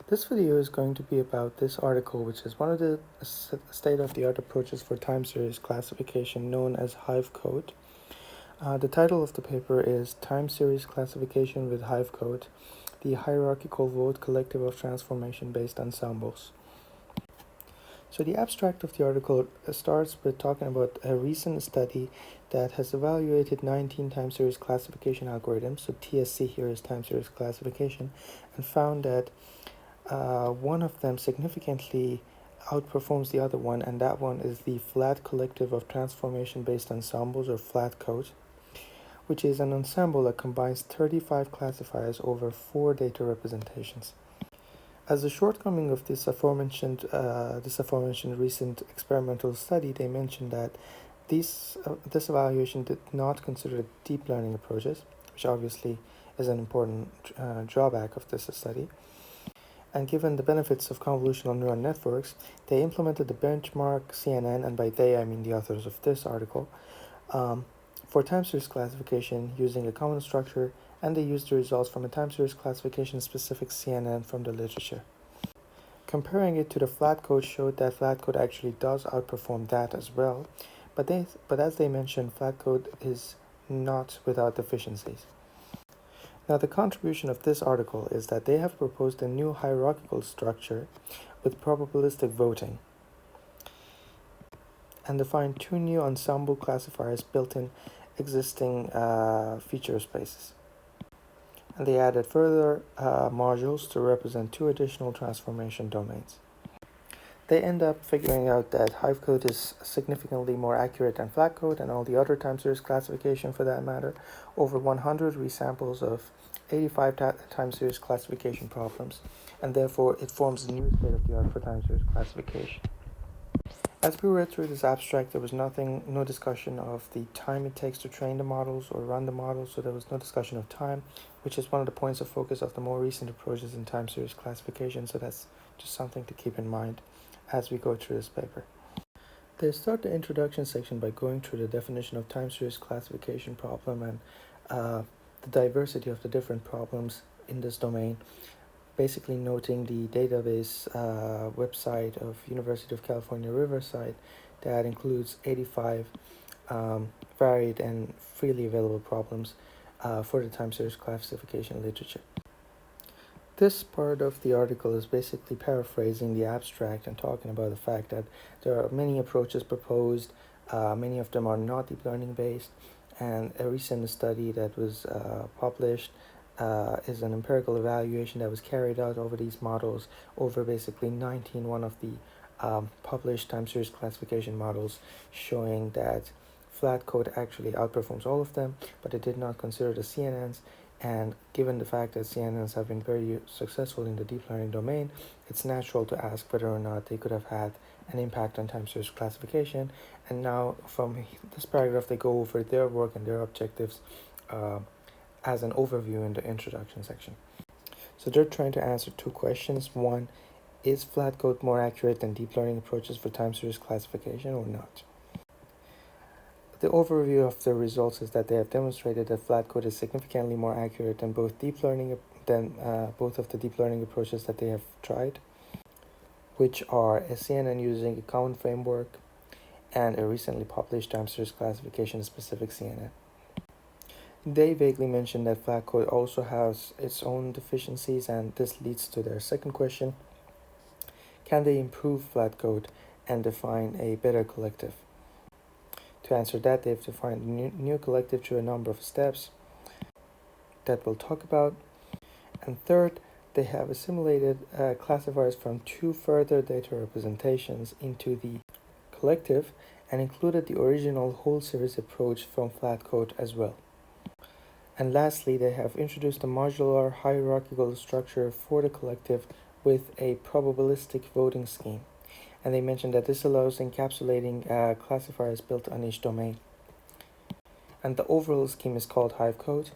This video is going to be about this article, which is one of the state-of-the-art approaches for time series classification known as HIVE COTE. The title of the paper is Time Series Classification with HIVE COTE, the Hierarchical Vote Collective of Transformation-Based Ensembles. So the abstract of the article starts with talking about a recent study that has evaluated 19 time series classification algorithms, so TSC here is time series classification, and found that one of them significantly outperforms the other one, and that one is the flat collective of transformation-based ensembles, or flat COTE, which is an ensemble that combines 35 classifiers over 4 data representations. As a shortcoming of this aforementioned recent experimental study, they mentioned that this evaluation did not consider deep learning approaches, which obviously is an important drawback of this study. And given the benefits of convolutional neural networks, they implemented the benchmark CNN, and by they I mean the authors of this article, for time series classification using a common structure, and they used the results from a time series classification specific CNN from the literature. Comparing it to the flat COTE showed that flat COTE actually does outperform that as well, but as they mentioned, flat COTE is not without deficiencies. Now, the contribution of this article is that they have proposed a new hierarchical structure with probabilistic voting and defined 2 new ensemble classifiers built in existing feature spaces. And they added further modules to represent 2 additional transformation domains. They end up figuring out that HIVE COTE is significantly more accurate than flat COTE and all the other time series classification for that matter, over 100 resamples of 85 time series classification problems, and therefore it forms the new state-of-the-art for time series classification. As we read through this abstract, there was no discussion of the time it takes to train the models or run the models, so there was no discussion of time, which is one of the points of focus of the more recent approaches in time series classification, so that's just something to keep in mind as we go through this paper. They start the introduction section by going through the definition of time series classification problem and the diversity of the different problems in this domain, basically noting the database website of University of California, Riverside that includes 85 varied and freely available problems for the time series classification literature. This part of the article is basically paraphrasing the abstract and talking about the fact that there are many approaches proposed, many of them are not deep learning based, and a recent study that was published is an empirical evaluation that was carried out over these models over basically 19 one of the published time series classification models, showing that flat COTE actually outperforms all of them, but it did not consider the CNNs. And given the fact that CNNs have been very successful in the deep learning domain, it's natural to ask whether or not they could have had an impact on time series classification. And now from this paragraph, they go over their work and their objectives as an overview in the introduction section. So they're trying to answer 2 questions. One, is flat COTE more accurate than deep learning approaches for time series classification or not? The overview of the results is that they have demonstrated that flat COTE is significantly more accurate than both of the deep learning approaches that they have tried, which are a CNN using a common framework and a recently published time series classification specific CNN. They vaguely mentioned that flat COTE also has its own deficiencies, and this leads to their second question: can they improve flat COTE and define a better collective? To answer that, they have defined a new collective through a number of steps that we'll talk about. And third, they have assimilated classifiers from 2 further data representations into the collective and included the original whole series approach from flat COTE as well. And lastly, they have introduced a modular hierarchical structure for the collective with a probabilistic voting scheme. And they mentioned that this allows encapsulating classifiers built on each domain. And the overall scheme is called HIVE COTE,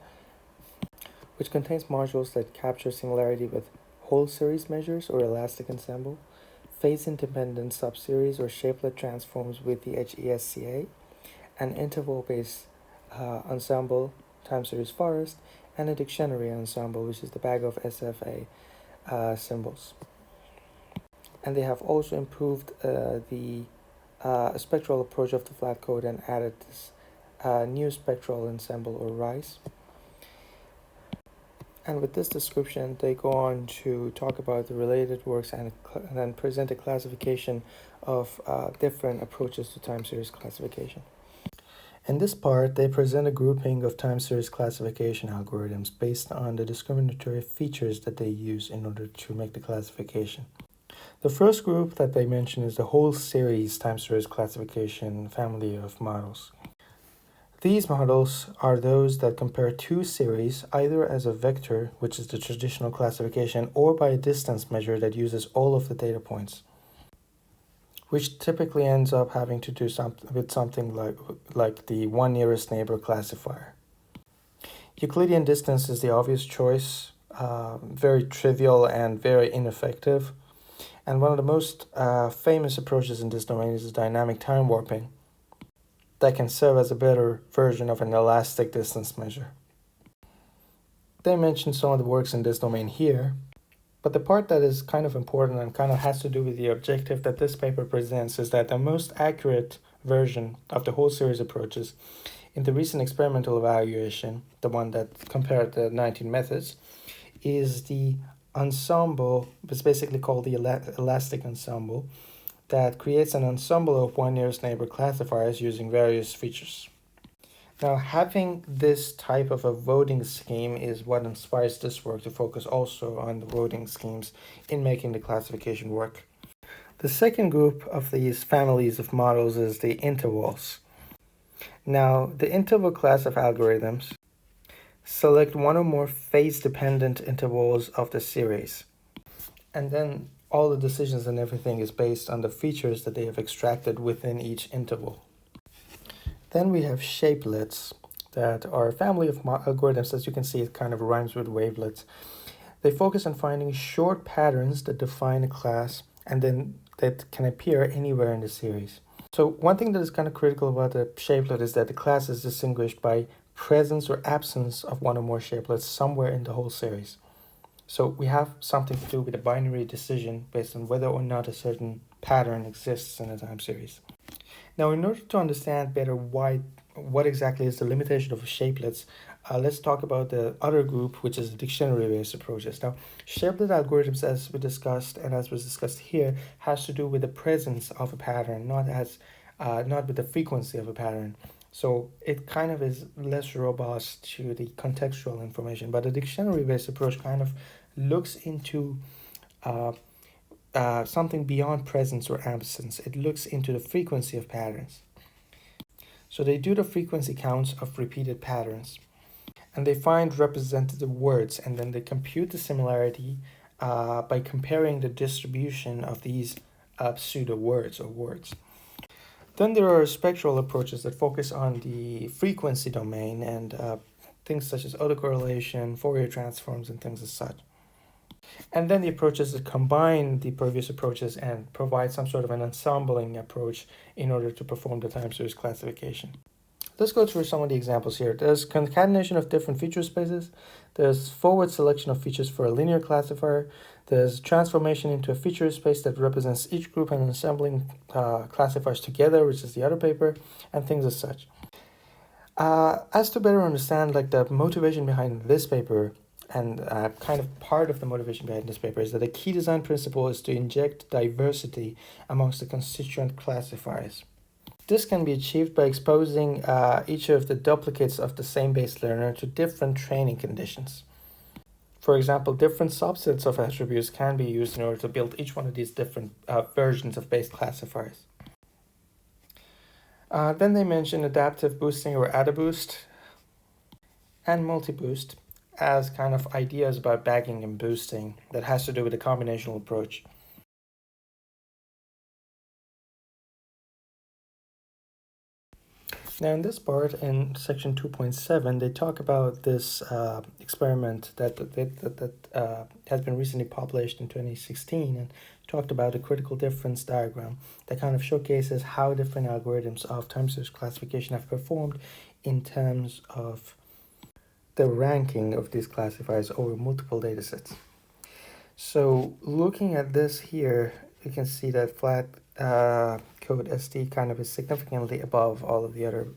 which contains modules that capture similarity with whole series measures or elastic ensemble, phase-independent subseries or shapelet transforms with the HESCA, an interval-based ensemble, time series forest, and a dictionary ensemble, which is the bag of SFA symbols. And they have also improved the spectral approach of the flat code and added this new spectral ensemble or rise. And with this description, they go on to talk about the related works and then present a classification of different approaches to time series classification. In this part, they present a grouping of time series classification algorithms based on the discriminatory features that they use in order to make the classification. The first group that they mention is the whole series time series classification family of models. These models are those that compare two series either as a vector, which is the traditional classification, or by a distance measure that uses all of the data points, which typically ends up having to do something like the one nearest neighbor classifier. Euclidean distance is the obvious choice, very trivial and very ineffective. And one of the most famous approaches in this domain is dynamic time warping that can serve as a better version of an elastic distance measure. They mention some of the works in this domain here, but the part that is kind of important and kind of has to do with the objective that this paper presents is that the most accurate version of the whole series approaches in the recent experimental evaluation, the one that compared the 19 methods, is the ensemble. It's basically called the elastic ensemble that creates an ensemble of one nearest neighbor classifiers using various features. Now, having this type of a voting scheme is what inspires this work to focus also on the voting schemes in making the classification work. The second group of these families of models is the intervals. Now, the interval class of algorithms select one or more phase-dependent intervals of the series. And then all the decisions and everything is based on the features that they have extracted within each interval. Then we have shapelets that are a family of algorithms. As you can see, it kind of rhymes with wavelets. They focus on finding short patterns that define a class and then that can appear anywhere in the series. So one thing that is kind of critical about the shapelet is that the class is distinguished by presence or absence of one or more shapelets somewhere in the whole series. So we have something to do with a binary decision based on whether or not a certain pattern exists in a time series. Now, in order to understand better what exactly is the limitation of shapelets, let's talk about the other group, which is the dictionary-based approaches. Now, shapelet algorithms, as we discussed and as was discussed here, has to do with the presence of a pattern, not with the frequency of a pattern. So it kind of is less robust to the contextual information, but the dictionary-based approach kind of looks into something beyond presence or absence. It looks into the frequency of patterns. So they do the frequency counts of repeated patterns, and they find representative words, and then they compute the similarity by comparing the distribution of these pseudo words or words. Then there are spectral approaches that focus on the frequency domain and things such as autocorrelation, Fourier transforms, and things as such. And then the approaches that combine the previous approaches and provide some sort of an ensembling approach in order to perform the time series classification. Let's go through some of the examples here. There's concatenation of different feature spaces. There's forward selection of features for a linear classifier. There's transformation into a feature space that represents each group and assembling classifiers together, which is the other paper, and things as such. As to better understand the motivation behind this paper, and kind of part of the motivation behind this paper is that a key design principle is to inject diversity amongst the constituent classifiers. This can be achieved by exposing each of the duplicates of the same base learner to different training conditions. For example, different subsets of attributes can be used in order to build each one of these different versions of base classifiers. Then they mention adaptive boosting or AdaBoost and multi-boost as kind of ideas about bagging and boosting that has to do with a combinational approach. Now in this part, in section 2.7, they talk about this experiment that has been recently published in 2016 and talked about a critical difference diagram that kind of showcases how different algorithms of time series classification have performed in terms of the ranking of these classifiers over multiple datasets. So looking at this here, you can see that flat code ST kind of is significantly above all of the other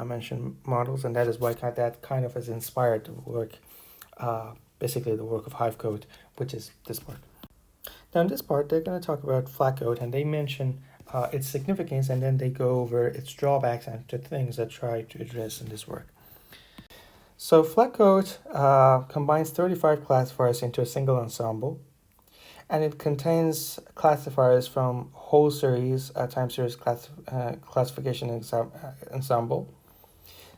mentioned models, and that is why that kind of has inspired the work, basically the work of HIVE COTE, which is this part. Now in this part, they're going to talk about flat code, and they mention its significance, and then they go over its drawbacks and the things that try to address in this work. So flat code combines 35 classifiers into a single ensemble, and it contains classifiers from whole series, time series classification ensemble.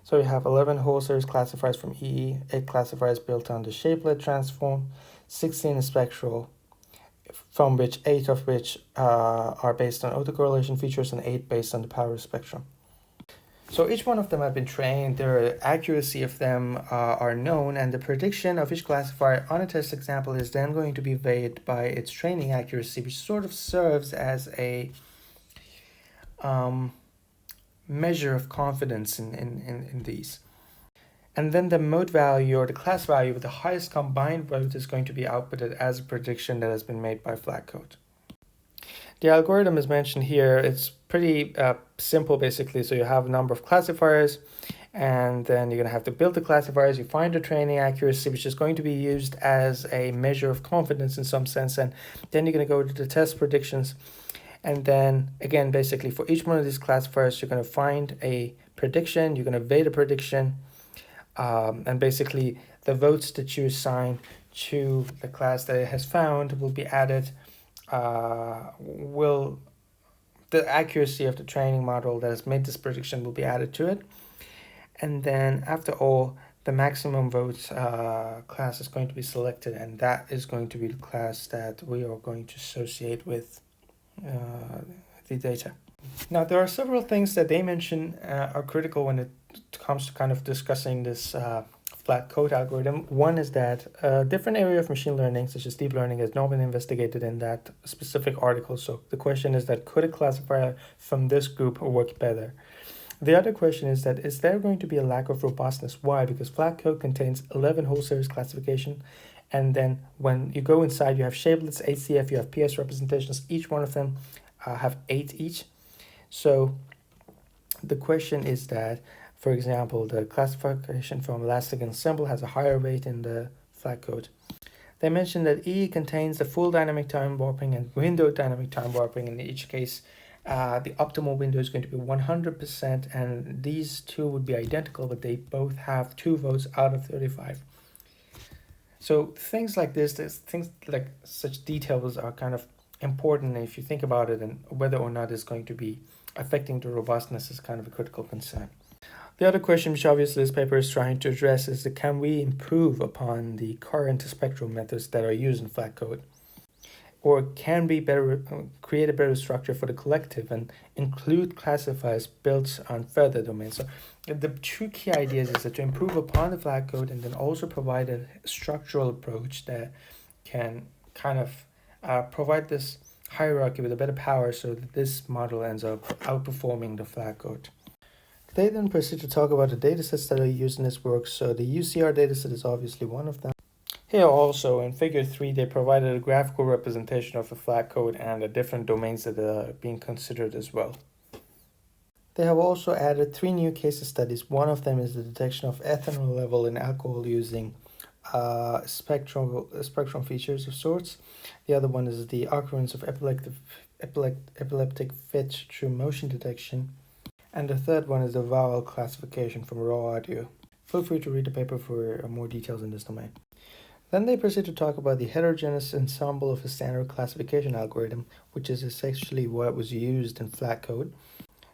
So we have 11 whole series classifiers from EE, 8 classifiers built on the shapelet transform, 16 spectral, from which 8 of which are based on autocorrelation features and 8 based on the power spectrum. So each one of them have been trained, their accuracy of them are known, and the prediction of each classifier on a test example is then going to be weighed by its training accuracy, which sort of serves as a measure of confidence in these. And then the mode value or the class value with the highest combined vote is going to be outputted as a prediction that has been made by flat code. The algorithm is mentioned here. It's pretty simple, basically. So you have a number of classifiers, and then you're going to have to build the classifiers. You find the training accuracy, which is going to be used as a measure of confidence in some sense. And then you're going to go to the test predictions. And then, again, basically, for each one of these classifiers, you're going to find a prediction. You're going to weight a prediction. And basically, the votes that you assign to the class that it has found will be added. The accuracy of the training model that has made this prediction will be added to it, and then after all, the maximum votes class is going to be selected, and that is going to be the class that we are going to associate with the data. Now, there are several things that they mention are critical when it comes to kind of discussing this flat code algorithm. One is that a different area of machine learning, such as deep learning, has not been investigated in that specific article. So the question is that could a classifier from this group work better? The other question is that is there going to be a lack of robustness? Why? Because flat code contains 11 whole series classification, and then when you go inside, you have shapelets, HCF, you have PS representations. Each one of them have 8 each. So the question is that, for example, the classification from elastic ensemble has a higher weight in the flat code. They mentioned that E contains the full dynamic time warping and window dynamic time warping. In each case, the optimal window is going to be 100%, and these two would be identical, but they both have 2 votes out of 35. So things like this, things like such details are kind of important if you think about it, and whether or not it's going to be affecting the robustness is kind of a critical concern. The other question, which obviously this paper is trying to address, is that can we improve upon the current spectral methods that are used in flat code? Or can we create a better structure for the collective and include classifiers built on further domains? So the 2 key ideas is that to improve upon the flat code and then also provide a structural approach that can kind of provide this hierarchy with a better power so that this model ends up outperforming the flat code. They then proceed to talk about the datasets that are used in this work. So the UCR dataset is obviously one of them. Here also in figure 3, they provided a graphical representation of the flat code and the different domains that are being considered as well. They have also added 3 new case studies. One of them is the detection of ethanol level in alcohol using spectrum features of sorts. The other one is the occurrence of epileptic fit through motion detection. And the third one is the vowel classification from raw audio. Feel free to read the paper for more details in this domain. Then they proceed to talk about the heterogeneous ensemble of a standard classification algorithm, which is essentially what was used in flat code.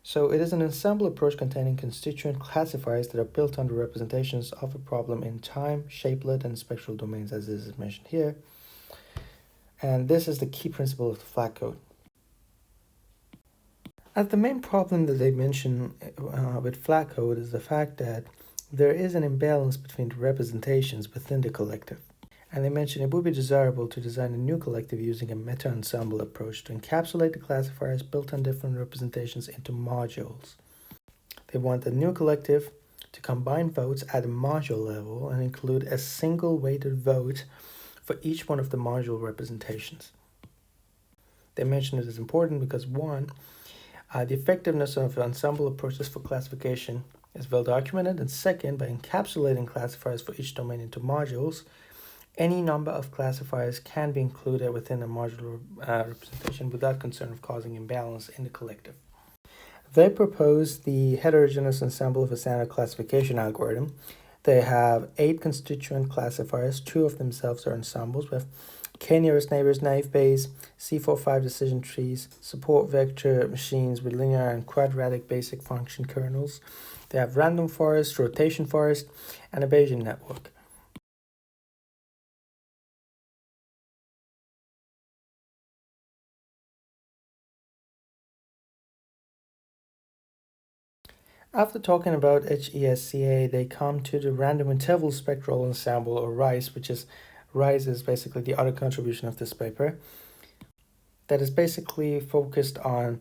So it is an ensemble approach containing constituent classifiers that are built on the representations of a problem in time, shapelet, and spectral domains, as is mentioned here. And this is the key principle of the flat code. And the main problem that they mention with flat code is the fact that there is an imbalance between the representations within the collective. And they mention it would be desirable to design a new collective using a meta-ensemble approach to encapsulate the classifiers built on different representations into modules. They want the new collective to combine votes at a module level and include a single weighted vote for each one of the module representations. They mention it is important because one, the effectiveness of ensemble approaches for classification is well documented, and second, by encapsulating classifiers for each domain into modules, any number of classifiers can be included within a modular representation without concern of causing imbalance in the collective. They propose the heterogeneous ensemble of a standard classification algorithm. They have 8 constituent classifiers. 2 of themselves are ensembles. We have k-nearest neighbors, naive Bayes, C4-5 decision trees, support vector machines with linear and quadratic basic function kernels. They have random forest, rotation forest, and a Bayesian network. After talking about HESCA, they come to the random interval spectral ensemble, or RICE, RICE is basically the other contribution of this paper, that is basically focused on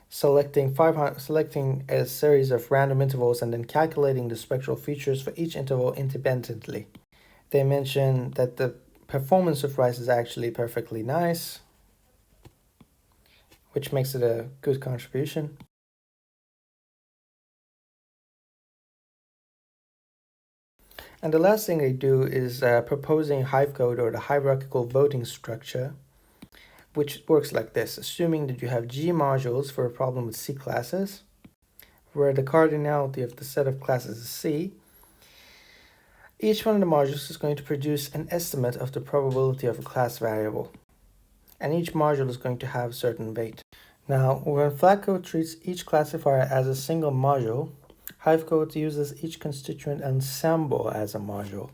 selecting a series of random intervals and then calculating the spectral features for each interval independently. They mention that the performance of RICE is actually perfectly nice, which makes it a good contribution. And the last thing they do is proposing HIVE code, or the hierarchical voting structure, which works like this. Assuming that you have G modules for a problem with C classes, where the cardinality of the set of classes is C, each one of the modules is going to produce an estimate of the probability of a class variable. And each module is going to have a certain weight. Now, when flat code treats each classifier as a single module, HIVE code uses each constituent ensemble as a module.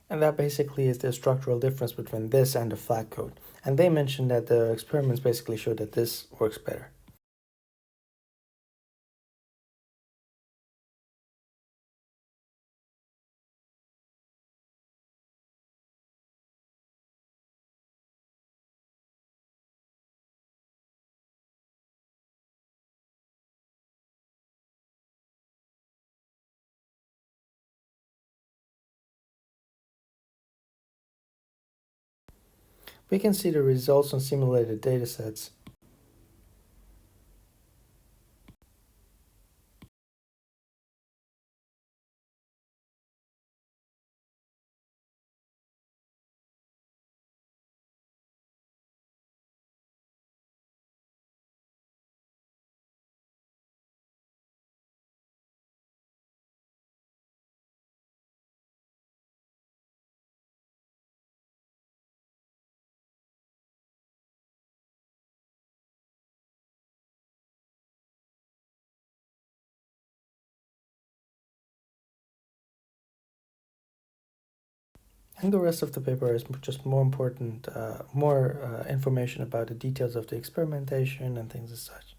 And that basically is the structural difference between this and the flat code. And they mentioned that the experiments basically show that this works better. We can see the results on simulated datasets. And the rest of the paper is just more important, more information about the details of the experimentation and things as such.